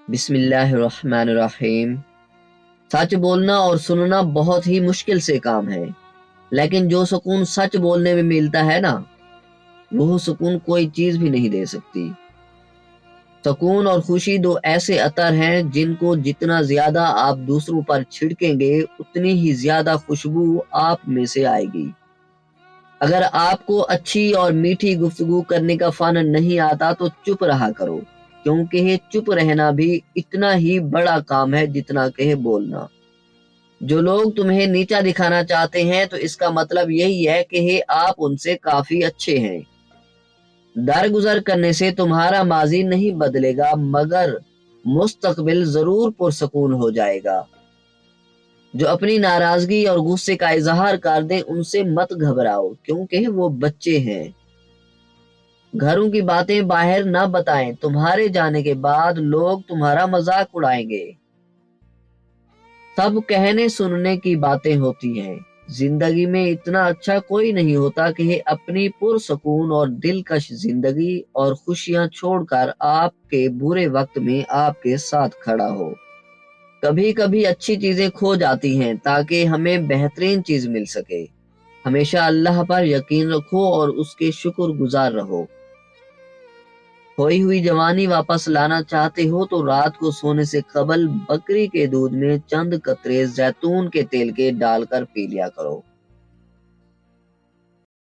بسم اللہ الرحمن الرحیم۔ سچ بولنا اور سننا بہت ہی مشکل سے کام ہے، لیکن جو سکون سچ بولنے میں ملتا ہے نا، وہ سکون کوئی چیز بھی نہیں دے سکتی۔ سکون اور خوشی دو ایسے عطر ہیں جن کو جتنا زیادہ آپ دوسروں پر چھڑکیں گے اتنی ہی زیادہ خوشبو آپ میں سے آئے گی۔ اگر آپ کو اچھی اور میٹھی گفتگو کرنے کا فن نہیں آتا تو چپ رہا کرو، کیونکہ چپ رہنا بھی اتنا ہی بڑا کام ہے جتنا کہ بولنا۔ جو لوگ تمہیں نیچا دکھانا چاہتے ہیں تو اس کا مطلب یہی ہے کہ آپ ان سے کافی اچھے ہیں۔ درگزر کرنے سے تمہارا ماضی نہیں بدلے گا، مگر مستقبل ضرور پرسکون ہو جائے گا۔ جو اپنی ناراضگی اور غصے کا اظہار کر دیں ان سے مت گھبراؤ، کیونکہ وہ بچے ہیں۔ گھروں کی باتیں باہر نہ بتائیں، تمہارے جانے کے بعد لوگ تمہارا مذاق اڑائیں گے۔ سب کہنے سننے کی باتیں ہوتی ہیں۔ زندگی میں اتنا اچھا کوئی نہیں ہوتا کہ اپنی پرسکون اور دلکش زندگی اور خوشیاں چھوڑ کر آپ کے برے وقت میں آپ کے ساتھ کھڑا ہو۔ کبھی کبھی اچھی چیزیں کھو جاتی ہیں تاکہ ہمیں بہترین چیز مل سکے۔ ہمیشہ اللہ پر یقین رکھو اور اس کے شکر گزار رہو۔ کھوئی ہوئی جوانی واپس لانا چاہتے ہو تو رات کو سونے سے قبل بکری کے دودھ میں چند قطرے زیتون کے تیل کے ڈال کر پی لیا کرو۔